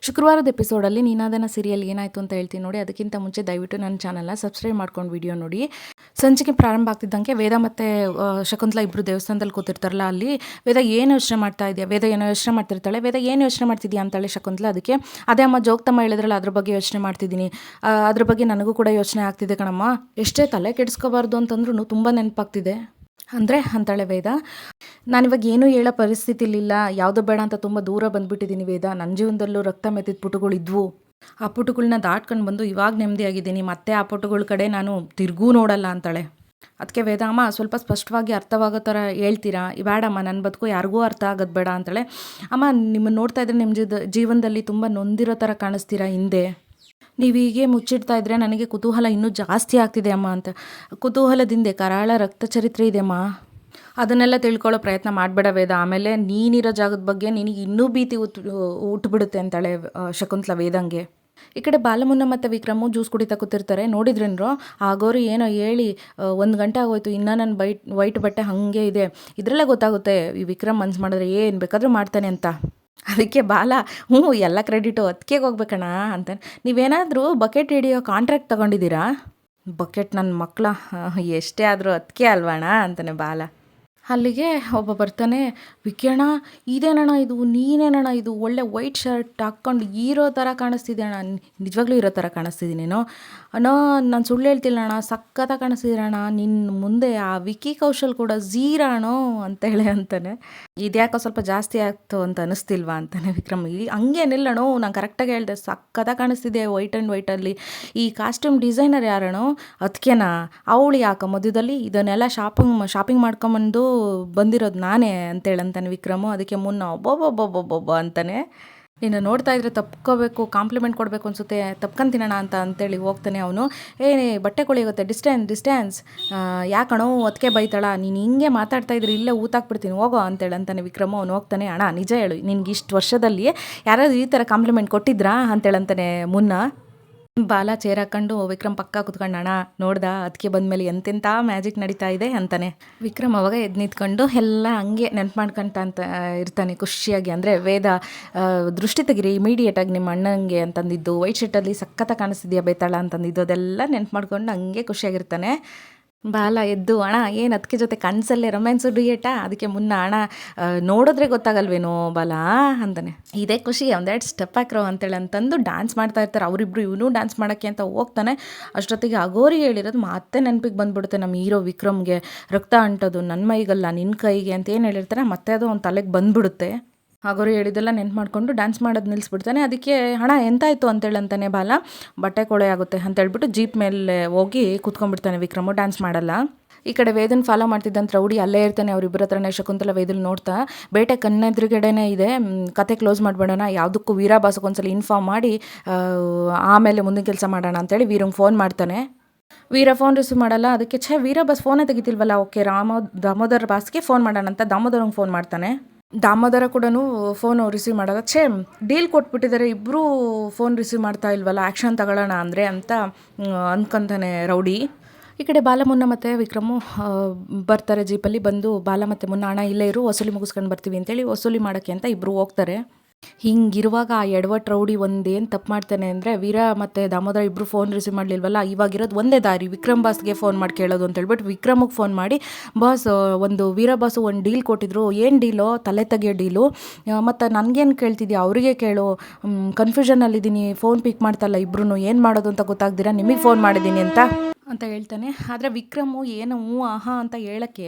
ಶುಕ್ರವಾರದ ಎಪಿಸೋಡಲ್ಲಿ ನೀನಾದನ ಸೀರಿಯಲ್ ಏನಾಯಿತು ಅಂತ ಹೇಳ್ತೀನಿ ನೋಡಿ. ಅದಕ್ಕಿಂತ ಮುಂಚೆ ದಯವಿಟ್ಟು ನನ್ನ ಚಾನಲ್ನ ಸಬ್ಸ್ಕ್ರೈಬ್ ಮಾಡ್ಕೊಂಡು ವಿಡಿಯೋ ನೋಡಿ. ಸಂಚಿಕೆ ಪ್ರಾರಂಭ ಆಗ್ತಿದ್ದಂಗೆ ವೇದ ಮತ್ತು ಶಕುಂತಲಾ ಇಬ್ಬರು ದೇವಸ್ಥಾನದಲ್ಲಿ ಕೂತಿರ್ತಾರಲ್ಲ, ಅಲ್ಲಿ ವೇದ ಏನು ಯೋಚನೆ ಮಾಡ್ತಾ ಇದೆಯಾ, ವೇದ ಏನೋ ಯೋಚನೆ ಮಾಡ್ತಿರ್ತಾಳೆ. ವೇದ ಏನು ಯೋಚನೆ ಮಾಡ್ತಿದ್ಯಾ ಅಂತಾಳೆ ಶಕುಂತಲಾ. ಅದಕ್ಕೆ ಅದೇ ಅಮ್ಮ ಜೋಗ್ತಮ್ಮ ಹೇಳಿದ್ರಲ್ಲ, ಅದ್ರ ಬಗ್ಗೆ ಯೋಚನೆ ಮಾಡ್ತಿದ್ದೀನಿ, ಅದ್ರ ಬಗ್ಗೆ ನನಗೂ ಕೂಡ ಯೋಚನೆ ಆಗ್ತಿದೆ ಕಣಮ್ಮ. ಎಷ್ಟೇ ತಲೆ ಕೆಡಿಸ್ಕೋಬಾರ್ದು ಅಂತಂದ್ರೂ ತುಂಬ ನೆನಪಾಗ್ತಿದೆ ಅಂದರೆ ಅಂತಾಳೆ ವೇದ. ನಾನಿವಾಗ ಏನೂ ಹೇಳೋ ಪರಿಸ್ಥಿತಿಲಿಲ್ಲ, ಯಾವುದೋ ಬೇಡ ಅಂತ ತುಂಬ ದೂರ ಬಂದುಬಿಟ್ಟಿದ್ದೀನಿ ವೇದ. ನನ್ನ ಜೀವನದಲ್ಲೂ ರಕ್ತ ಮೆತ್ತಿದ ಪುಟಗಳಿದ್ವು, ಆ ಪುಟಗಳನ್ನ ದಾಟ್ಕೊಂಡು ಬಂದು ಇವಾಗ ನೆಮ್ಮದಿಯಾಗಿದ್ದೀನಿ. ಮತ್ತೆ ಆ ಪುಟಗಳ ಕಡೆ ನಾನು ತಿರ್ಗೂ ನೋಡಲ್ಲ ಅಂತಾಳೆ. ಅದಕ್ಕೆ ವೇದ, ಅಮ್ಮ ಸ್ವಲ್ಪ ಸ್ಪಷ್ಟವಾಗಿ ಅರ್ಥವಾಗೋ ಥರ ಹೇಳ್ತೀರಾ? ಬೇಡಮ್ಮ, ನನ್ನ ಬದುಕು ಯಾರಿಗೂ ಅರ್ಥ ಆಗೋದು ಬೇಡ ಅಂತಾಳೆ. ಅಮ್ಮ, ನಿಮ್ಮನ್ನು ನೋಡ್ತಾ ಇದ್ರೆ ನಿಮ್ಮ ಜೀವನದಲ್ಲಿ ತುಂಬ ನೊಂದಿರೋ ಥರ ಕಾಣಿಸ್ತೀರಾ ಹಿಂದೆ. ನೀವು ಹೀಗೆ ಮುಚ್ಚಿಡ್ತಾ ಇದ್ರೆ ನನಗೆ ಕುತೂಹಲ ಇನ್ನೂ ಜಾಸ್ತಿ ಆಗ್ತಿದೆ ಅಮ್ಮ ಅಂತ. ಕುತೂಹಲದಿಂದ ಕರಾಳ ರಕ್ತ ಚರಿತ್ರೆ ಇದೆ ಅಮ್ಮ, ಅದನ್ನೆಲ್ಲ ತಿಳ್ಕೊಳ್ಳೋ ಪ್ರಯತ್ನ ಮಾಡಬೇಡ ವೇದ. ಆಮೇಲೆ ನೀನಿರೋ ಜಾಗದ ಬಗ್ಗೆ ನಿನಗೆ ಇನ್ನೂ ಭೀತಿ ಹುಟ್ಟುಬಿಡುತ್ತೆ ಅಂತಾಳೆ ಶಕುಂತಲಾ ವೇದಂಗೆ. ಈ ಕಡೆ ಬಾಲಮುನ್ನ ಮತ್ತು ವಿಕ್ರಮು ಜ್ಯೂಸ್ ಕುಡಿತಾ ಕೂತಿರ್ತಾರೆ. ನೋಡಿದ್ರೇನ್ರೋ ಆಗೋರು ಏನೋ ಹೇಳಿ 1 ಗಂಟೆ ಆಗೋಯ್ತು, ಇನ್ನೂ ನನ್ನ ವೈಟ್ ಬಟ್ಟೆ ಹಾಗೆ ಇದೆ. ಇದರಲ್ಲೇ ಗೊತ್ತಾಗುತ್ತೆ ಈ ವಿಕ್ರಮ್ ಮನ್ಸು ಮಾಡಿದ್ರೆ ಏನು ಬೇಕಾದರೂ ಮಾಡ್ತಾನೆ ಅಂತ. ಅದಕ್ಕೆ ಬಾಲ, ಎಲ್ಲ ಕ್ರೆಡಿಟು ಅದಕ್ಕೆ ಹೋಗ್ಬೇಕಣ್ಣ ಅಂತ. ನೀವೇನಾದರೂ ಬಕೆಟ್ ಹಿಡಿಯೋ ಕಾಂಟ್ರಾಕ್ಟ್ ತೊಗೊಂಡಿದ್ದೀರಾ? ಬಕೆಟ್ ನನ್ನ ಮಕ್ಕಳ, ಎಷ್ಟೇ ಆದರೂ ಅದಕ್ಕೆ ಅಲ್ವಣ್ಣ ಅಂತಾನೆ ಬಾಲ. ಅಲ್ಲಿಗೆ ಒಬ್ಬ ಬರ್ತಾನೆ, ವಿಕ್ಯಣ್ಣ ಇದೇನಣ್ಣ ಇದು, ನೀನೇನಣ್ಣ ಇದು, ಒಳ್ಳೆ ವೈಟ್ ಶರ್ಟ್ ಹಾಕ್ಕೊಂಡು ಹೀರೋ ಥರ ಕಾಣಿಸ್ತಿದೆ ಅಣ್ಣ. ನಿಜವಾಗ್ಲೂ ಇರೋ ಥರ ಕಾಣಿಸ್ತಿದ್ದೀನೇನೋ ಅಣ್ಣ, ನಾನು ಸುಳ್ಳು ಹೇಳ್ತಿಲ್ಲ ಅಣ್ಣ, ಸಖತ್ತಾಗಿ ಕಾಣಿಸ್ತಿದ್ದೀರಣ್ಣ. ನಿನ್ನ ಮುಂದೆ ಆ ವಿಕ್ಕಿ ಕೌಶಲ್ ಕೂಡ ಝೀರಾ ಅಣ್ಣೋ ಅಂತೇಳಿ ಅಂತಾನೆ. ಇದ್ಯಾಕೋ ಸ್ವಲ್ಪ ಜಾಸ್ತಿ ಆಗ್ತು ಅಂತ ಅನ್ನಿಸ್ತಿಲ್ವಾ ಅಂತಾನೆ ವಿಕ್ರಮ್. ಹಂಗೇನಿಲ್ಲಣ್ಣೋ, ನಾನು ಕರೆಕ್ಟಾಗಿ ಹೇಳಿದೆ, ಸಖತ್ತಾಗಿ ಕಾಣಿಸ್ತಿದೆ ವೈಟ್ ಆ್ಯಂಡ್ ವೈಟಲ್ಲಿ. ಈ ಕಾಸ್ಟ್ಯೂಮ್ ಡಿಸೈನರ್ ಯಾರಣ್ಣೋ? ಅದಕ್ಕೇನಾ ಅವಳು ಯಾಕೆ ಮಧ್ಯದಲ್ಲಿ ಇದನ್ನೆಲ್ಲ ಶಾಪಿಂಗ್ ಮಾಡ್ಕೊಂಬಂದು ಬಂದಿರೋದು ನಾನೇ ಅಂತೇಳಂತಾನೆ ವಿಕ್ರಮು. ಅದಕ್ಕೆ ಮುನ್ನ ಒಬ್ಬೊಬ್ಬೊಬ್ಬೊಬ್ಬೊಬ್ಬ ಅಂತಾನೆ. ನೀನು ನೋಡ್ತಾ ಇದ್ರೆ ತಪ್ಕೋಬೇಕು, ಕಾಂಪ್ಲಿಮೆಂಟ್ ಕೊಡಬೇಕು ಅನಿಸುತ್ತೆ, ತಪ್ಕೊಂತೀನಣ್ಣ ಅಂತೇಳಿ ಹೋಗ್ತಾನೆ ಅವನು. ಬಟ್ಟೆ ಕೊಳಿಗುತ್ತೆ, ಡಿಸ್ಟೆನ್ಸ್ ಯಾಕಣೋ ಅದಕ್ಕೆ ಬೈತಾಳ, ನೀನು ಹಿಂಗೆ ಮಾತಾಡ್ತಾ ಇದ್ರೆ ಇಲ್ಲೇ ಊತಾಕ್ಬಿಡ್ತೀನಿ ಹೋಗೋ ಅಂತೇಳಂತಾನೆ ವಿಕ್ರಮು. ಅವನು ಹೋಗ್ತಾನೆ. ಅಣ್ಣ ನಿಜ ಹೇಳು, ನಿನ್ಗೆ ಇಷ್ಟು ವರ್ಷದಲ್ಲಿ ಯಾರಾದರೂ ಈ ಥರ ಕಾಂಪ್ಲಿಮೆಂಟ್ ಕೊಟ್ಟಿದ್ರಾ ಅಂತೇಳಂತಾನೆ ಮುನ್ನ. ಬಾಲ ಚೇರ್ ಹಾಕೊಂಡು ವಿಕ್ರಮ್ ಪಕ್ಕ ಕುತ್ಕೊಂಡು, ಅಣ್ಣ ನೋಡ್ದ ಅದಕ್ಕೆ ಬಂದಮೇಲೆ ಎಂತೆಂಥ ಮ್ಯಾಜಿಕ್ ನಡೀತಾ ಇದೆ ಅಂತಾನೆ. ವಿಕ್ರಮ್ ಅವಾಗ ಎದ್ದು ನಿಂತ್ಕೊಂಡು ಎಲ್ಲ ಹಂಗೆ ನೆನ್ಪು ಮಾಡ್ಕೊಂತ ಅಂತ ಇರ್ತಾನೆ ಖುಷಿಯಾಗಿ. ಅಂದರೆ ವೇದ ದೃಷ್ಟಿ ತೆಗಿರಿ ಇಮಿಡಿಯೇಟಾಗಿ ನಿಮ್ಮ ಅಣ್ಣಂಗೆ ಅಂತಂದಿದ್ದು, ವೈಟ್ ಶರ್ಟಲ್ಲಿ ಸಖತ್ತ ಕಾಣಿಸ್ತಿದ್ಯಾ ಬೇತಾಳ ಅಂತಂದಿದ್ದು, ಅದೆಲ್ಲ ನೆನ್ಪು ಮಾಡ್ಕೊಂಡು ಹಂಗೆ ಖುಷಿಯಾಗಿರ್ತಾನೆ. ಬಾಲ ಎದ್ದು, ಅಣ್ಣ ಏನು ಅದಕ್ಕೆ ಜೊತೆ ಕನಸಲ್ಲೇ ರೊಮ್ಯಾನ್ಸು ಡುಯೇಟಾ? ಅದಕ್ಕೆ ಮುನ್ನ, ಅಣ್ಣ ನೋಡಿದ್ರೆ ಗೊತ್ತಾಗಲ್ವೇನೋ ಬಾಲ ಅಂತಾನೆ. ಇದೇ ಖುಷಿ, ಒಂದೆರಡು ಸ್ಟೆಪ್ ಹಾಕ್ರೋ ಅಂತೇಳಿ ಅಂತಂದು ಡ್ಯಾನ್ಸ್ ಮಾಡ್ತಾ ಇರ್ತಾರೆ ಅವರಿಬ್ರು. ಇವನು ಡ್ಯಾನ್ಸ್ ಮಾಡೋಕ್ಕೆ ಅಂತ ಹೋಗ್ತಾನೆ. ಅಷ್ಟೊತ್ತಿಗೆ ಅಗೋರಿ ಹೇಳಿರೋದು ಮತ್ತೆ ನೆನಪಿಗೆ ಬಂದ್ಬಿಡುತ್ತೆ ನಮ್ಮ ಹೀರೋ ವಿಕ್ರಮ್ಗೆ. ರಕ್ತ ಅಂಟೋದು ನನ್ನ ಮೈಗಲ್ಲ ನಿನ್ನ ಕೈಗೆ ಅಂತ ಏನು ಹೇಳಿರ್ತಾರೆ, ಮತ್ತೆ ಅದು ಅವ್ನ ತಲೆಗೆ ಬಂದ್ಬಿಡುತ್ತೆ. ಆಗೋರು ಹೇಳಿದ್ದೆಲ್ಲ ನೆನ್ಪು ಮಾಡಿಕೊಂಡು ಡ್ಯಾನ್ಸ್ ಮಾಡೋದು ನಿಲ್ಲಿಸ್ಬಿಡ್ತಾನೆ. ಅದಕ್ಕೆ ಹಣ ಎಂತಾಯಿತು ಅಂತೇಳಂತಾನೆ ಬಾಲ. ಬಟ್ಟೆ ಕೊಳೆ ಆಗುತ್ತೆ ಅಂತೇಳ್ಬಿಟ್ಟು ಜೀಪ್ ಮೇಲೆ ಹೋಗಿ ಕೂತ್ಕೊಂಡ್ಬಿಡ್ತಾನೆ ವಿಕ್ರಮು, ಡ್ಯಾನ್ಸ್ ಮಾಡಲ್ಲ. ಈ ಕಡೆ ವೇದನ್ ಫಾಲೋ ಮಾಡ್ತಿದ್ದಂತ ರೌಡಿ ಅಲ್ಲೇ ಇರ್ತಾನೆ ಅವರಿಬ್ಬರ ಹತ್ರನೇ. ಶಕುಂತಲಾ ವೇದಲ್ ನೋಡ್ತಾ, ಬೇಟೆ ಕಣ್ಣೆದುರುಗಡೆನೇ ಇದೆ, ಕತೆ ಕ್ಲೋಸ್ ಮಾಡಿಬಿಡೋಣ, ಯಾವುದಕ್ಕೂ ವೀರಾಭಾಸಕ್ಕೊಂದ್ಸಲ ಇನ್ಫಾರ್ಮ್ ಮಾಡಿ ಆಮೇಲೆ ಮುಂದಿನ ಕೆಲಸ ಮಾಡೋಣ ಅಂತೇಳಿ ವೀರಂಗೆ ಫೋನ್ ಮಾಡ್ತಾನೆ. ವೀರ ಫೋನ್ ರಿಸೀವ್ ಮಾಡಲ್ಲ. ಅದಕ್ಕೆ ವೀರಾಭಾಸ್ ಫೋನೇ ತೆಗಿತಿಲ್ವಲ್ಲ, ಓಕೆ ದಾಮೋದರ್ ಬಾಸ್ಗೆ ಫೋನ್ ಮಾಡೋಣ ಅಂತ ದಾಮೋದರಂಗೆ ಫೋನ್ ಮಾಡ್ತಾನೆ. ದಾಮೋದರ ಕೂಡ ಫೋನು ರಿಸೀವ್ ಮಾಡಲ್ಲ. ಡೀಲ್ ಕೊಟ್ಬಿಟ್ಟಿದ್ದಾರೆ, ಇಬ್ಬರೂ ಫೋನ್ ರಿಸೀವ್ ಮಾಡ್ತಾ ಇಲ್ವಲ್ಲ, ಆ್ಯಕ್ಷನ್ ತಗೊಳ್ಳೋಣ ಅಂದರೆ ಅಂತ ಅಂದ್ಕೊಂತಾನೆ ರೌಡಿ. ಈ ಕಡೆ ಬಾಲ ಮುನ್ನ ಮತ್ತು ವಿಕ್ರಮು ಬರ್ತಾರೆ ಜೀಪಲ್ಲಿ. ಬಂದು ಬಾಲ ಮತ್ತು ಮುನ್ನ, ಅಣ್ಣ ಇಲ್ಲೇ ಇರು, ವಸೂಲಿ ಮುಗಿಸ್ಕೊಂಡು ಬರ್ತೀವಿ ಅಂತೇಳಿ ವಸೂಲಿ ಮಾಡೋಕ್ಕೆ ಅಂತ ಇಬ್ಬರು ಹೋಗ್ತಾರೆ. ಹಿಂಗಿರುವಾಗ ಆ ಎಡವಟ್ ರೌಡಿ ಒಂದೇನು ತಪ್ಪು ಮಾಡ್ತಾನೆ ಅಂದರೆ, ವೀರ ಮತ್ತು ದಾಮೋದರ ಇಬ್ಬರು ಫೋನ್ ರಿಸೀವ್ ಮಾಡಲಿಲ್ವಲ್ಲ, ಇವಾಗಿರೋದು ಒಂದೇ ದಾರಿ, ವಿಕ್ರಮ್ ಬಾಸ್ಗೆ ಫೋನ್ ಮಾಡಿ ಕೇಳೋದು ಅಂತ ಹೇಳ್ಬಿಟ್ಟು ವಿಕ್ರಮಿಗೆ ಫೋನ್ ಮಾಡಿ, ಬಾಸ್ ವೀರ ಬಾಸು ಒಂದು ಡೀಲ್ ಕೊಟ್ಟಿದ್ರು, ಏನು ಡೀಲೋ, ತಲೆ ತೆಗಿಯೋ ಡೀಲು, ಮತ್ತು ನನಗೇನು ಕೇಳ್ತಿದ್ಯಾ ಅವರಿಗೆ ಕೇಳು, ಕನ್ಫ್ಯೂಷನಲ್ಲಿದ್ದೀನಿ, ಫೋನ್ ಪಿಕ್ ಮಾಡ್ತಾಯಿಲ್ಲ ಇಬ್ಬರೂ, ಏನು ಮಾಡೋದು ಅಂತ ಗೊತ್ತಾಗ್ದಿರಾ ನಿಮಗೆ ಫೋನ್ ಮಾಡಿದ್ದೀನಿ ಅಂತ ಹೇಳ್ತಾನೆ. ಆದರೆ ವಿಕ್ರಮು ಏನು ಆಹಾ ಅಂತ ಹೇಳೋಕ್ಕೆ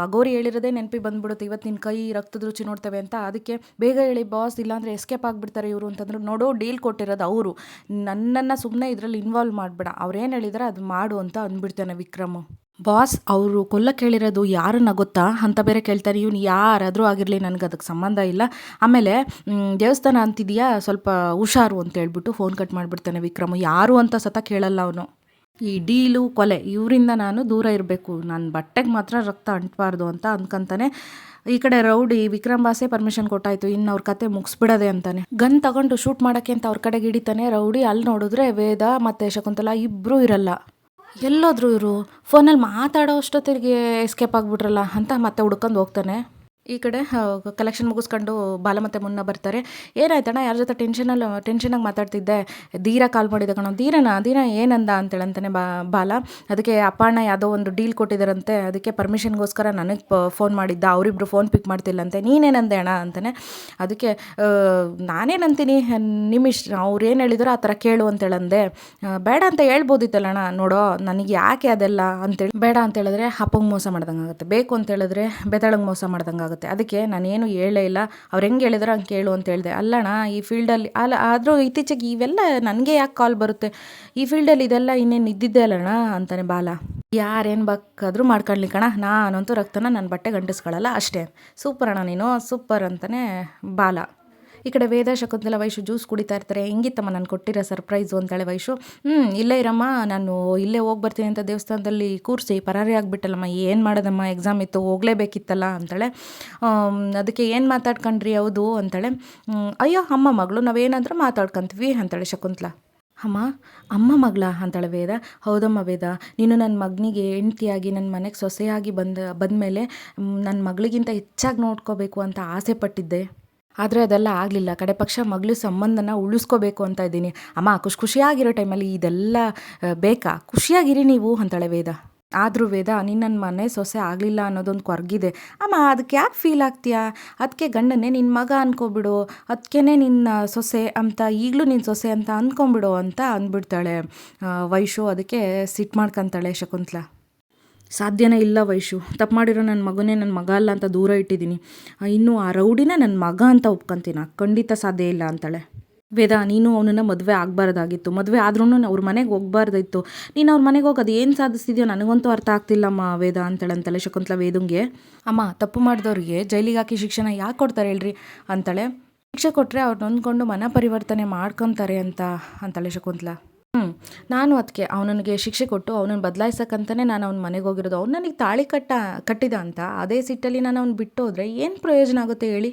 ಅಗೋರಿ ಹೇಳಿರೋದೇ ನೆನಪಿಗೆ ಬಂದ್ಬಿಡುತ್ತೆ, ಇವತ್ತು ನಿನ್ನ ಕೈ ರಕ್ತದ ರುಚಿ ನೋಡ್ತೇವೆ ಅಂತ. ಅದಕ್ಕೆ ಬೇಗ ಹೇಳಿ ಬಾಸ್, ಇಲ್ಲಾಂದರೆ ಎಸ್ಕೇಪ್ ಆಗಿಬಿಡ್ತಾರೆ ಇವರು ಅಂತಂದ್ರು. ನೋಡೋ ಡೀಲ್ ಕೊಟ್ಟಿರೋದು ಅವರು, ನನ್ನನ್ನು ಸುಮ್ಮನೆ ಇದರಲ್ಲಿ ಇನ್ವಾಲ್ವ್ ಮಾಡಬೇಡ, ಅವ್ರೇನು ಹೇಳಿದಾರೆ ಅದು ಮಾಡು ಅಂತ ಅಂದ್ಬಿಡ್ತಾನೆ ವಿಕ್ರಮು. ಬಾಸ್, ಅವರು ಕೊಲ್ಲಕ್ಕೆ ಹೇಳಿರೋದು ಯಾರನ್ನ ಗೊತ್ತಾ ಅಂತ ಬೇರೆ ಕೇಳ್ತಾರೆ. ಇವನು ಯಾರಾದರೂ ಆಗಿರಲಿ ನನಗೆ ಅದಕ್ಕೆ ಸಂಬಂಧ ಇಲ್ಲ, ಆಮೇಲೆ ದೇವಸ್ಥಾನ ಅಂತಿದೆಯಾ ಸ್ವಲ್ಪ ಹುಷಾರು ಅಂತ ಹೇಳ್ಬಿಟ್ಟು ಫೋನ್ ಕಟ್ ಮಾಡಿಬಿಡ್ತಾನೆ ವಿಕ್ರಮು. ಯಾರು ಅಂತ ಸತ ಕೇಳಲ್ಲ ಅವನು. ಈ ಡೀಲು ಕೊಲೆ ಇವರಿಂದ ನಾನು ದೂರ ಇರಬೇಕು, ನನ್ನ ಬಟ್ಟೆಗೆ ಮಾತ್ರ ರಕ್ತ ಅಂಟಬಾರ್ದು ಅಂತ ಅಂದ್ಕೊಂತಾನೆ. ಈ ಕಡೆ ರೌಡಿ ವಿಕ್ರಮ್ ಬಾಸೇ ಪರ್ಮಿಷನ್ ಕೊಟ್ಟಾಯಿತು, ಇನ್ನು ಅವ್ರ ಕತೆ ಮುಗಿಸ್ಬಿಡೋದೆ ಅಂತಾನೆ. ಗನ್ ತಗೊಂಡು ಶೂಟ್ ಮಾಡೋಕ್ಕೆ ಅಂತ ಅವ್ರ ಕಡೆಗೆ ಹಿಡಿತಾನೆ ರೌಡಿ. ಅಲ್ಲಿ ನೋಡಿದ್ರೆ ವೇದ ಮತ್ತು ಶಕುಂತಲಾ ಇಬ್ಬರೂ ಇರಲ್ಲ. ಎಲ್ಲೋದ್ರು ಇವರು, ಫೋನಲ್ಲಿ ಮಾತಾಡೋ ಅಷ್ಟೊತ್ತಿಗೆ ಎಸ್ಕೇಪ್ ಆಗಿಬಿಟ್ರಲ್ಲ ಅಂತ ಮತ್ತೆ ಹುಡ್ಕೊಂಡು ಹೋಗ್ತಾನೆ. ಈ ಕಡೆ ಕಲೆಕ್ಷನ್ ಮುಗಿಸ್ಕೊಂಡು ಬಾಲ ಮತ್ತು ಮುನ್ನ ಬರ್ತಾರೆ. ಏನಾಯ್ತಣ್ಣ ಯಾರ ಜೊತೆ ಟೆನ್ಷನಾಗಿ ಮಾತಾಡ್ತಿದ್ದೆ, ಧೀರ ಕಾಲ್ ಮಾಡಿದ ಕಣೋ. ಧೀರ ಏನಂದ ಅಂತೇಳಂತಾನೆ ಬಾಲ. ಅದಕ್ಕೆ ಅಪ್ಪ ಅಣ್ಣ ಯಾವುದೋ ಒಂದು ಡೀಲ್ ಕೊಟ್ಟಿದ್ದಾರಂತೆ, ಅದಕ್ಕೆ ಪರ್ಮಿಷನ್ಗೋಸ್ಕರ ನನಗೆ ಫೋನ್ ಮಾಡಿದ್ದ, ಅವರಿಬ್ರು ಫೋನ್ ಪಿಕ್ ಮಾಡ್ತಿಲ್ಲಂತೆ. ನೀನೇನಂದೆ ಅಣ್ಣ ಅಂತಾನೆ. ಅದಕ್ಕೆ ನಾನೇನಂತೀನಿ, ನಿಮಿಷ ಅವ್ರು ಏನು ಹೇಳಿದ್ರು ಆ ಥರ ಕೇಳು ಅಂತೇಳಂದೆ. ಬೇಡ ಅಂತ ಹೇಳ್ಬೋದಿತ್ತಲ್ಲಣ್ಣ, ನೋಡೋ ನನಗೆ ಯಾಕೆ ಅದೆಲ್ಲ ಅಂತೇಳಿ. ಬೇಡ ಅಂತೇಳಿದ್ರೆ ಅಪ್ಪಂಗೆ ಮೋಸ ಮಾಡ್ದಂಗೆ ಆಗುತ್ತೆ, ಬೇಕು ಅಂತೇಳಿದ್ರೆ ಬೆದಳಂಗೆ ಮೋಸ ಮಾಡ್ದಂಗೆ ಆಗುತ್ತೆ. ಅದಕ್ಕೆ ನಾನೇನು ಹೇಳೇ ಇಲ್ಲ, ಅವ್ರು ಹೆಂಗೆ ಹೇಳಿದ್ರು ಹಂಗೆ ಕೇಳು ಅಂತ ಹೇಳಿದೆ. ಅಲ್ಲಣ್ಣ ಈ ಫೀಲ್ಡಲ್ಲಿ ಅಲ್ಲ, ಆದರೂ ಇತ್ತೀಚೆಗೆ ಇವೆಲ್ಲ ನನಗೆ ಯಾಕೆ ಕಾಲ್ ಬರುತ್ತೆ, ಈ ಫೀಲ್ಡಲ್ಲಿ ಇದೆಲ್ಲ ಇನ್ನೇನು ಇದ್ದಿದ್ದೆ ಅಲ್ಲಣ್ಣ ಅಂತಾನೆ ಬಾಲ. ಯಾರೇನು ಬೇಕಾದರೂ ಮಾಡ್ಕೊಳ್ಳಿ ಕಣ, ನಾನಂತೂ ರಕ್ತನ ನನ್ನ ಬಟ್ಟೆ ಗಂಟಿಸ್ಕೊಳ್ಳಲ್ಲ ಅಷ್ಟೇ. ಸೂಪರ್ ಅಣ್ಣ ನೀನು, ಸೂಪರ್ ಅಂತಾನೆ ಬಾಲ. ಈ ಕಡೆ ವೇದ, ಶಕುಂತಲ, ವೈಶು ಜ್ಯೂಸ್ ಕುಡಿತಾ ಇರ್ತಾರೆ. ಹೆಂಗಿತ್ತಮ್ಮ ನಾನು ಕೊಟ್ಟಿರೋ ಸರ್ಪ್ರೈಸು ಅಂತಾಳೆ ವೈಶು. ಇಲ್ಲೇ ಇರಮ್ಮ, ನಾನು ಇಲ್ಲೇ ಹೋಗಿ ಬರ್ತೀನಿ ಅಂತ ದೇವಸ್ಥಾನದಲ್ಲಿ ಕೂರಿಸಿ ಪರಾರಿ ಆಗಿಬಿಟ್ಟಲ್ಲಮ್ಮ, ಏನು ಮಾಡೋದಮ್ಮ, ಎಕ್ಸಾಮ್ ಇತ್ತು ಹೋಗಲೇಬೇಕಿತ್ತಲ್ಲ ಅಂತಾಳೆ. ಅದಕ್ಕೆ ಏನು ಮಾತಾಡ್ಕೊಂಡ್ರಿ ಹೌದು ಅಂತಾಳೆ. ಅಯ್ಯೋ ಅಮ್ಮ ಮಗಳು ನಾವೇನಾದರೂ ಮಾತಾಡ್ಕೊಂತೀವಿ ಅಂತಾಳೆ ಶಕುಂತಲ. ಅಮ್ಮ ಮಗಳ ಅಂತಾಳೆ ವೇದ. ಹೌದಮ್ಮ ವೇದ, ನೀನು ನನ್ನ ಮಗನಿಗೆ ಹೆಂಡ್ತಿಯಾಗಿ ನನ್ನ ಮನೆಗೆ ಸೊಸೆಯಾಗಿ ಬಂದಮೇಲೆ ನನ್ನ ಮಗಳಿಗಿಂತ ಹೆಚ್ಚಾಗಿ ನೋಡ್ಕೋಬೇಕು ಅಂತ ಆಸೆ ಪಟ್ಟಿದ್ದೆ. ಆದರೆ ಅದೆಲ್ಲ ಆಗಲಿಲ್ಲ. ಕಡೆ ಪಕ್ಷ ಮಗಳು ಸಂಬಂಧನ ಉಳಿಸ್ಕೋಬೇಕು ಅಂತ ಇದ್ದೀನಿ. ಅಮ್ಮ ಖುಷಿಯಾಗಿರೋ ಟೈಮಲ್ಲಿ ಇದೆಲ್ಲ ಬೇಕಾ, ಖುಷಿಯಾಗಿರಿ ನೀವು ಅಂತಾಳೆ ವೇದ. ಆದರೂ ವೇದ, ನೀನು ನನ್ನ ಮನೆ ಸೊಸೆ ಆಗಲಿಲ್ಲ ಅನ್ನೋದೊಂದು ಕೊರಗಿದೆ ಅಮ್ಮ, ಅದಕ್ಕೆ ಯಾಕೆ ಫೀಲ್ ಆಗ್ತೀಯಾ, ಅದಕ್ಕೆ ಗಂಡನ್ನೇ ನಿನ್ನ ಮಗ ಅಂದ್ಕೊಬಿಡು, ಅದಕ್ಕೇ ನಿನ್ನ ಸೊಸೆ ಅಂತ, ಈಗಲೂ ನಿನ್ನ ಸೊಸೆ ಅಂತ ಅಂದ್ಕೊಂಬಿಡು ಅಂತ ಅಂದ್ಬಿಡ್ತಾಳೆ ವೈಶು. ಅದಕ್ಕೆ ಸಿಟ್ಟು ಮಾಡ್ಕೊತಾಳೆ ಶಕುಂತಲ. ಸಾಧ್ಯನೇ ಇಲ್ಲ ವೈಶು, ತಪ್ಪು ಮಾಡಿರೋ ನನ್ನ ಮಗನೇ ನನ್ನ ಮಗ ಅಲ್ಲ ಅಂತ ದೂರ ಇಟ್ಟಿದ್ದೀನಿ, ಇನ್ನು ಆ ರೌಡಿನ ನನ್ನ ಮಗ ಅಂತ ಒಪ್ಕೊಂತೀನ, ಖಂಡಿತ ಸಾಧ್ಯ ಇಲ್ಲ ಅಂತಾಳೆ. ವೇದ, ನೀನು ಅವನನ್ನು ಮದುವೆ ಆಗಬಾರ್ದಾಗಿತ್ತು, ಮದುವೆ ಆದ್ರೂ ಅವ್ರ ಮನೆಗೆ ಹೋಗ್ಬಾರ್ದಾಯಿತ್ತು, ನೀನು ಅವ್ರ ಮನೆಗೆ ಹೋಗಿ ಅದು ಏನು ಸಾಧಿಸ್ತಿದ್ಯೋ ನನಗಂತೂ ಅರ್ಥ ಆಗ್ತಿಲ್ಲಮ್ಮ ವೇದ ಅಂತಾಳೆ ಶಕುಂತಲ ವೇದಂಗೆ. ಅಮ್ಮ ತಪ್ಪು ಮಾಡಿದವ್ರಿಗೆ ಜೈಲಿಗೆ ಹಾಕಿ ಶಿಕ್ಷಣ ಯಾಕೆ ಕೊಡ್ತಾರೆ ಹೇಳ್ರಿ ಅಂತಾಳೆ. ಶಿಕ್ಷೆ ಕೊಟ್ಟರೆ ಅವ್ರು ನೊಂದ್ಕೊಂಡು ಮನ ಪರಿವರ್ತನೆ ಮಾಡ್ಕೊತಾರೆ ಅಂತಾಳೆ ಶಕುಂತಲ. ನಾನು ಅದಕ್ಕೆ ಅವನಿಗೆ ಶಿಕ್ಷೆ ಕೊಟ್ಟು ಅವನನ್ನು ಬದಲಾಯಿಸೋಕ್ಕಂತಲೇ ನಾನು ಅವ್ನ ಮನೆಗೆ ಹೋಗಿರೋದು. ಅವ್ನು ನನಗೆ ತಾಳಿ ಕಟ್ಟಿದ ಅಂತ ಅದೇ ಸಿಟ್ಟಲ್ಲಿ ನಾನು ಅವ್ನು ಬಿಟ್ಟು ಹೋದರೆ ಏನು ಪ್ರಯೋಜನ ಆಗುತ್ತೆ ಹೇಳಿ.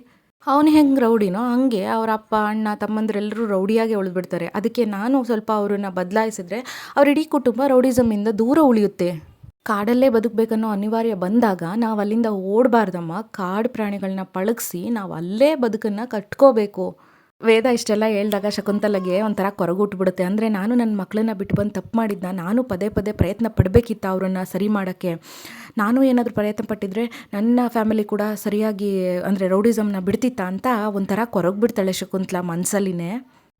ಅವನು ಹೆಂಗೆ ರೌಡಿನೋ ಹಂಗೆ ಅವ್ರ ಅಪ್ಪ ಅಣ್ಣ ತಮ್ಮಂದಿರೆಲ್ಲರೂ ರೌಡಿಯಾಗೆ ಉಳಿದ್ಬಿಡ್ತಾರೆ. ಅದಕ್ಕೆ ನಾನು ಸ್ವಲ್ಪ ಅವ್ರನ್ನ ಬದಲಾಯಿಸಿದ್ರೆ ಅವ್ರ ಇಡೀ ಕುಟುಂಬ ರೌಡಿಸಮ್ಮಿಂದ ದೂರ ಉಳಿಯುತ್ತೆ. ಕಾಡಲ್ಲೇ ಬದುಕಬೇಕನ್ನೋ ಅನಿವಾರ್ಯ ಬಂದಾಗ ನಾವು ಅಲ್ಲಿಂದ ಓಡಬಾರ್ದಮ್ಮ, ಕಾಡು ಪ್ರಾಣಿಗಳನ್ನ ಪಳಗಿಸಿ ನಾವು ಅಲ್ಲೇ ಬದುಕನ್ನು ಕಟ್ಕೋಬೇಕು. ವೇದ ಇಷ್ಟೆಲ್ಲ ಹೇಳಿದಾಗ ಶಕುಂತಲೆಗೆ ಒಂಥರ ಕೊರಗುಟ್ಬಿಡುತ್ತೆ. ಅಂದರೆ ನಾನು ನನ್ನ ಮಕ್ಕಳನ್ನ ಬಿಟ್ಟು ಬಂದು ತಪ್ಪು ಮಾಡಿದ್ನ, ನಾನು ಪದೇ ಪ್ರಯತ್ನ ಪಡಬೇಕಿತ್ತ ಅವರನ್ನು ಸರಿ ಮಾಡೋಕ್ಕೆ. ನಾನು ಏನಾದರೂ ಪ್ರಯತ್ನ ಪಟ್ಟಿದ್ರೆ ನನ್ನ ಫ್ಯಾಮಿಲಿ ಕೂಡ ಸರಿಯಾಗಿ ಅಂದರೆ ರೌಡಿಸಮ್ನ ಬಿಡ್ತಿತ್ತ ಅಂತ ಒಂಥರ ಕೊರಗ್ಬಿಡ್ತಾಳೆ ಶಕುಂತಲ ಮನಸ್ಸಲ್ಲಿನೇ.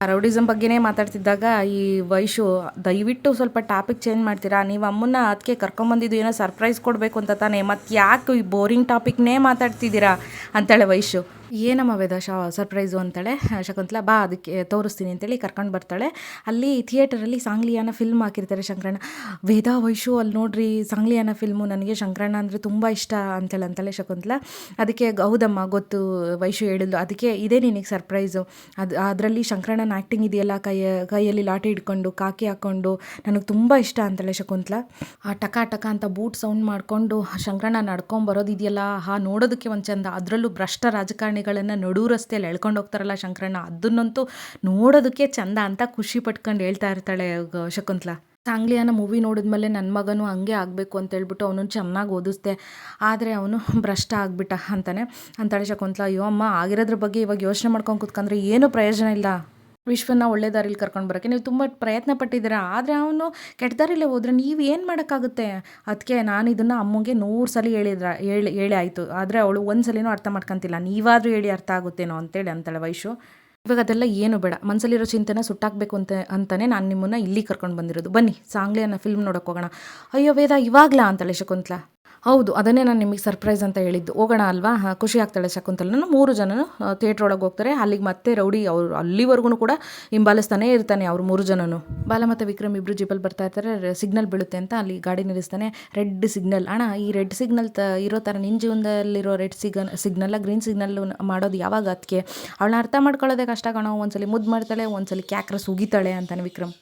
ರೌಡಿಸಮ್ ಬಗ್ಗೆನೇ ಮಾತಾಡ್ತಿದ್ದಾಗ ಈ ವೈಶು, ದಯವಿಟ್ಟು ಸ್ವಲ್ಪ ಟಾಪಿಕ್ ಚೇಂಜ್ ಮಾಡ್ತೀರಾ, ನೀವು ಅಮ್ಮನ್ನ ಅದಕ್ಕೆ ಕರ್ಕೊಂಬಂದಿದ್ದು ಏನೋ ಸರ್ಪ್ರೈಸ್ ಕೊಡಬೇಕು ಅಂತ ತಾನೇ, ಮತ್ತು ಯಾಕೆ ಈ ಬೋರಿಂಗ್ ಟಾಪಿಕ್ನೇ ಮಾತಾಡ್ತಿದ್ದೀರಾ ಅಂತಾಳೆ ವೈಶು. ಏನಮ್ಮ ವೇದ ಸರ್ಪ್ರೈಸು ಅಂತಾಳೆ ಶಕುಂತಲ. ಬಾ ಅದಕ್ಕೆ ತೋರಿಸ್ತೀನಿ ಅಂತೇಳಿ ಕರ್ಕೊಂಡು ಬರ್ತಾಳೆ. ಅಲ್ಲಿ ಥಿಯೇಟರಲ್ಲಿ ಸಾಂಗ್ಲಿಯಾನ ಫಿಲ್ಮ್ ಹಾಕಿರ್ತಾರೆ ಶಂಕರಣ್ಣ. ವೇದ, ವೈಶು ಅಲ್ಲಿ ನೋಡ್ರಿ ಸಾಂಗ್ಲಿಯಾನ ಫಿಲ್ಮು, ನನಗೆ ಶಂಕರಣ್ಣ ಅಂದರೆ ತುಂಬ ಇಷ್ಟ ಅಂತಾಳೆ ಶಕುಂತಲ. ಅದಕ್ಕೆ ಹೌದಮ್ಮ ಗೊತ್ತು ವೈಶು ಹೇಳಿದ್ಲು, ಅದಕ್ಕೆ ಇದೇ ನಿನಗೆ ಸರ್ಪ್ರೈಸು. ಅದರಲ್ಲಿ ಶಂಕರಣ್ಣನ ಆ್ಯಕ್ಟಿಂಗ್ ಇದೆಯಲ್ಲ, ಕೈಯಲ್ಲಿ ಲಾಠಿ ಹಿಡ್ಕೊಂಡು ಕಾಕಿ ಹಾಕ್ಕೊಂಡು, ನನಗೆ ತುಂಬ ಇಷ್ಟ ಅಂತಾಳೆ ಶಕುಂತಲ. ಆ ಟಕ ಟಕ ಅಂತ ಬೂಟ್ ಸೌಂಡ್ ಮಾಡಿಕೊಂಡು ಶಂಕರಣ್ಣ ನಡ್ಕೊಂಬರೋದು ಇದೆಯಲ್ಲ, ನೋಡೋದಕ್ಕೆ ಒಂದು ಚಂದ. ಅದರಲ್ಲೂ ಭ್ರಷ್ಟ ರಾಜಕಾರಣಿಗಳನ್ನು ನಡು ರಸ್ತೆಯಲ್ಲಿ ಎಳ್ಕೊಂಡು ಹೋಗ್ತಾರಲ್ಲ ಶಂಕರಣ್ಣ, ಅದನ್ನಂತೂ ನೋಡೋದಕ್ಕೆ ಚಂದ ಅಂತ ಖುಷಿ ಪಟ್ಕೊಂಡು ಹೇಳ್ತಾ ಇರ್ತಾಳೆ ಶಕುಂತಲ. ಸಾಂಗ್ಲಿಯಾನ ಮೂವಿ ನೋಡಿದ್ಮೇಲೆ ನನ್ನ ಮಗನೂ ಹಂಗೆ ಆಗಬೇಕು ಅಂತೇಳ್ಬಿಟ್ಟು ಅವನನ್ನು ಚೆನ್ನಾಗಿ ಓದಿಸ್ದೆ, ಆದರೆ ಅವನು ಭ್ರಷ್ಟ ಆಗಿಬಿಟ್ಟ ಅಂತಾಳೆ ಶಕುಂತಲ. ಅಯ್ಯೋ ಅಮ್ಮ, ಆಗಿರೋದ್ರ ಬಗ್ಗೆ ಇವಾಗ ಯೋಚನೆ ಮಾಡ್ಕೊಂಡು ಕೂತ್ಕೊಂಡ್ರೆ ಏನೂ ಪ್ರಯೋಜನ ಇಲ್ಲ. ವಿಶ್ವನ ಒಳ್ಳೆ ದಾರಿಲಿ ಕರ್ಕೊಂಡು ಬರೋಕ್ಕೆ ನೀವು ತುಂಬ ಪ್ರಯತ್ನ ಪಟ್ಟಿದ್ದೀರಾ, ಆದರೆ ಅವನು ಕೆಟ್ಟ ದಾರಿಲೇ ಹೋದರೆ ನೀವು ಏನು ಮಾಡೋಕ್ಕಾಗುತ್ತೆ. ಅದಕ್ಕೆ ನಾನು ಇದನ್ನು ಅಮ್ಮಗೆ 100 ಸಲ ಹೇಳಿ ಆಯಿತು, ಆದರೆ ಅವಳು ಒಂದು ಸಲಿನೂ ಅರ್ಥ ಮಾಡ್ಕೊತಿಲ್ಲ. ನೀವಾದರೂ ಹೇಳಿ ಅರ್ಥ ಆಗುತ್ತೇನೋ ಅಂತೇಳಿ ಅಂತಾಳೆ ವೈಶು. ಇವಾಗ ಅದೆಲ್ಲ ಏನು ಬೇಡ, ಮನಸ್ಸಲ್ಲಿರೋ ಚಿಂತೆನ ಸುಟ್ಟಾಕಬೇಕು ಅಂತಾನೆ ನಾನು ನಿಮ್ಮನ್ನು ಇಲ್ಲಿ ಕರ್ಕೊಂಡು ಬಂದಿರೋದು. ಬನ್ನಿ ಸಾಂಗ್ಲಿಯಾನ ಫಿಲ್ಮ್ ನೋಡೋಕೆ ಹೋಗೋಣ. ಅಯ್ಯೋ ವೇದ, ಇವಾಗಲಾ ಅಂತಾಳೆ ಶಕುಂತಲ. ಹೌದು, ಅದನ್ನೇ ನಾನು ನಿಮಗೆ ಸರ್ಪ್ರೈಸ್ ಅಂತ ಹೇಳಿದ್ದು, ಹೋಗೋಣ ಅಲ್ವಾ, ಖುಷಿ ಆಗ್ತಾಳೆ ಶಕುಂತಲನು. 3 ಜನನು ಥಿಯೇಟ್ರ್ ಒಳಗೆ ಹೋಗ್ತಾರೆ. ಅಲ್ಲಿಗೆ ಮತ್ತೆ ರೌಡಿ ಅವ್ರು ಅಲ್ಲಿವರೆಗೂ ಕೂಡ ಹಿಂಬಾಲಿಸ್ತಾನೆ ಇರ್ತಾನೆ. ಅವ್ರು 3 ಜನನು, ಬಾಲ ಮತ್ತು ವಿಕ್ರಮ್ ಇಬ್ಬರು ಜೀಪಲ್ಲಿ ಬರ್ತಾ ಇರ್ತಾರೆ. ಸಿಗ್ನಲ್ ಬೀಳುತ್ತೆ ಅಂತ ಅಲ್ಲಿ ಗಾಡಿ ನಿಲ್ಲಿಸ್ತಾನೆ. ರೆಡ್ ಸಿಗ್ನಲ್ ಅಣ್ಣ, ಈ ರೆಡ್ ಸಿಗ್ನಲ್ ಇರೋ ಥರ ನಿನ್ನ ಜೀವನದಲ್ಲಿರೋ ರೆಡ್ ಸಿಗ್ನಲ್ಲ ಗ್ರೀನ್ ಸಿಗ್ನಲ್ ಮಾಡೋದು ಯಾವಾಗ, ಅದಕ್ಕೆ ಅವಳನ್ನ ಅರ್ಥ ಮಾಡ್ಕೊಳ್ಳೋದೇ ಕಷ್ಟ ಕಣೋ. ಒಂದ್ಸಲಿ ಮುದ್ದು ಮಾಡ್ತಾಳೆ, ಒಂದ್ಸಲಿ ಕ್ಯಾಕ್ರಸ್ ಉಗಿತಾಳೆ ಅಂತಾನೆ ವಿಕ್ರಮ್.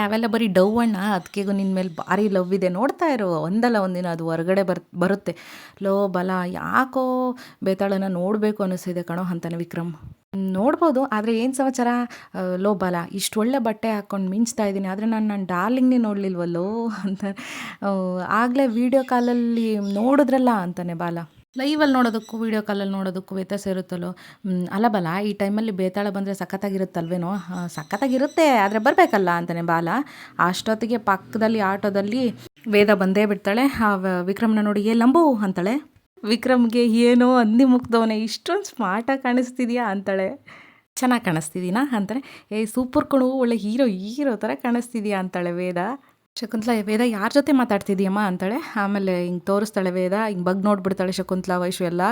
ಅವೆಲ್ಲ ಬರೀ ಡವ್ ಅಣ್ಣ, ಅದಕ್ಕೆಗೂ ನಿನ್ನ ಮೇಲೆ ಭಾರಿ ಲವ್ ಇದೆ, ನೋಡ್ತಾ ಇರೋ ಒಂದಲ್ಲ ಒಂದಿನ ಅದು ಹೊರಗಡೆ ಬರುತ್ತೆ. ಲೋ ಬಲ, ಯಾಕೋ ಬೇತಾಳನ್ನ ನೋಡಬೇಕು ಅನ್ನಿಸ್ತಿದೆ ಕಣೋ ಅಂತಾನೆ ವಿಕ್ರಮ್. ನೋಡ್ಬೋದು, ಆದರೆ ಏನು ಸಮಾಚಾರ. ಲೋ ಬಾಲ, ಇಷ್ಟು ಒಳ್ಳೆ ಬಟ್ಟೆ ಹಾಕ್ಕೊಂಡು ಮಿಂಚ್ತಾ ಇದ್ದೀನಿ, ಆದರೆ ನನ್ನ ಡಾರ್ಲಿಂಗ್ನೇ ನೋಡಲಿಲ್ವಲ್ಲೋ ಅಂತ ಆಗಲೇ ವೀಡಿಯೋ ಕಾಲಲ್ಲಿ ನೋಡಿದ್ರಲ್ಲ ಅಂತಾನೆ ಬಾಲ. ಲೈವಲ್ಲಿ ನೋಡೋದಕ್ಕೂ ವೀಡಿಯೋ ಕಾಲಲ್ಲಿ ನೋಡೋದಕ್ಕೂ ವ್ಯತ್ಯಾಸ ಇರುತ್ತಲ್ಲೋ. ಅಲ್ಲ ಬಲ ಈ ಟೈಮಲ್ಲಿ ಬೇತಾಳ ಬಂದರೆ ಸಖತ್ತಾಗಿರುತ್ತಲ್ವೇನೋ. ಸಖತ್ತಾಗಿರುತ್ತೆ ಆದರೆ ಬರಬೇಕಲ್ಲ ಅಂತಾನೆ ಬಾಲ. ಅಷ್ಟೊತ್ತಿಗೆ ಪಕ್ಕದಲ್ಲಿ ಆಟೋದಲ್ಲಿ ವೇದ ಬಂದೇ ಬಿಡ್ತಾಳೆ. ವಿಕ್ರಮ್ನ ನೋಡಿ ಏ ಲಂಬು ಅಂತಾಳೆ. ವಿಕ್ರಮ್ಗೆ ಏನೋ ಹಂದಿ ಮುಗ್ದವನೇ ಇಷ್ಟೊಂದು ಸ್ಮಾರ್ಟಾಗಿ ಕಾಣಿಸ್ತಿದ್ಯಾ ಅಂತಾಳೆ. ಚೆನ್ನಾಗಿ ಕಾಣಿಸ್ತಿದ್ದೀನಾ ಅಂತಾಳೆ. ಏ ಸೂಪರ್ ಕಣು, ಒಳ್ಳೆ ಹೀರೋ ಥರ ಕಾಣಿಸ್ತಿದ್ಯಾ ಅಂತಾಳೆ ವೇದ. ಶಕುಂತಲಾ ವೇದ ಯಾರ ಜೊತೆ ಮಾತಾಡ್ತಿದ್ದೀಯಮ್ಮ ಅಂತಾಳೆ. ಆಮೇಲೆ ಹಿಂಗೆ ತೋರಿಸ್ತಾಳೆ ವೇದ, ಹಿಂಗೆ ನೋಡ್ಬಿಡ್ತಾಳೆ ಶಕುಂತಲಾ. ವೈಶು ಎಲ್ಲ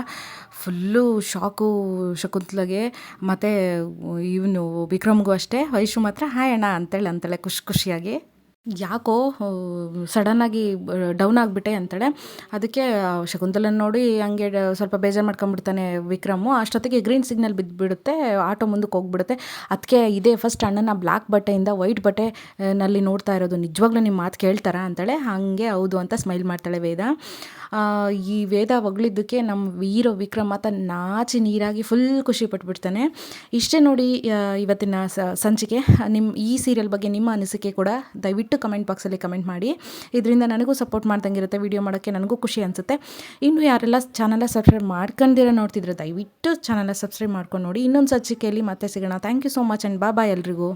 ಫುಲ್ಲು ಶಾಕು ಶಕುಂತಲಾಗೆ. ಮತ್ತು ಇವನು ವಿಕ್ರಮ್ಗೂ ಅಷ್ಟೇ. ವೈಶು ಮಾತ್ರ ಹಾಯ್ ಅಣ್ಣ ಅಂತಾಳೆ ಖುಷಿಯಾಗಿ. ಯಾಕೋ ಸಡನ್ನಾಗಿ ಡೌನ್ ಆಗಿಬಿಟ್ಟೆ ಅಂತಾಳೆ. ಅದಕ್ಕೆ ಶಕುಂತಲನ ನೋಡಿ ಹಂಗೆ ಸ್ವಲ್ಪ ಬೇಜಾರು ಮಾಡ್ಕೊಂಬಿಡ್ತಾನೆ ವಿಕ್ರಮು. ಅಷ್ಟೊತ್ತಿಗೆ ಗ್ರೀನ್ ಸಿಗ್ನಲ್ ಬಿದ್ದುಬಿಡುತ್ತೆ, ಆಟೋ ಮುಂದಕ್ಕೆ ಹೋಗ್ಬಿಡುತ್ತೆ. ಅದಕ್ಕೆ ಇದೇ ಫಸ್ಟ್ ಅಣ್ಣನ ಬ್ಲ್ಯಾಕ್ ಬಟ್ಟೆಯಿಂದ ವೈಟ್ ಬಟ್ಟೆ ನಲ್ಲಿ ನೋಡ್ತಾ ಇರೋದು, ನಿಜವಾಗ್ಲೂ ನಿಮ್ಮ ಮಾತು ಕೇಳ್ತಾರಾ ಅಂತಾಳೆ. ಹಾಗೆ ಹೌದು ಅಂತ ಸ್ಮೈಲ್ ಮಾಡ್ತಾಳೆ ವೇದ. ಈ ವೇದ ಹೊಗಳಿದ್ದಕ್ಕೆ ನಮ್ಮ ಹೀರೋ ವಿಕ್ರಮ್ ಮಾತ್ರ ನಾಚಿ ನೀರಾಗಿ ಫುಲ್ ಖುಷಿ ಪಟ್ಬಿಡ್ತಾನೆ. ಇಷ್ಟೇ ನೋಡಿ ಇವತ್ತಿನ ಸಂಚಿಕೆ. ಈ ಸೀರಿಯಲ್ ಬಗ್ಗೆ ನಿಮ್ಮ ಅನಿಸಿಕೆ ಕೂಡ ದಯವಿಟ್ಟು ಕಮೆಂಟ್ ಬಾಕ್ಸಲ್ಲಿ ಕಮೆಂಟ್ ಮಾಡಿ. ಇದರಿಂದ ನನಗೂ ಸಪೋರ್ಟ್ ಮಾಡ್ದಂಗಿರುತ್ತೆ, ವಿಡಿಯೋ ಮಾಡೋಕ್ಕೆ ನನಗೂ ಖುಷಿ ಅನಿಸುತ್ತೆ. ಇನ್ನು ಯಾರೆಲ್ಲ ಚಾನಲ್ನ ಸಬ್ಸ್ಕ್ರೈಬ್ ಮಾಡ್ಕೊಂಡಿರೋ ನೋಡ್ತಿದ್ರೆ ದಯವಿಟ್ಟು ಚಾನಲ್ನ ಸಬ್ಸ್ಕ್ರೈಬ್ ಮಾಡ್ಕೊಂಡು ನೋಡಿ. ಇನ್ನೊಂದು ಸಂಚಿಕೆಯಲ್ಲಿ ಮತ್ತೆ ಸಿಗೋಣ. Thank you so much and bye ಎಲ್ರಿಗೂ.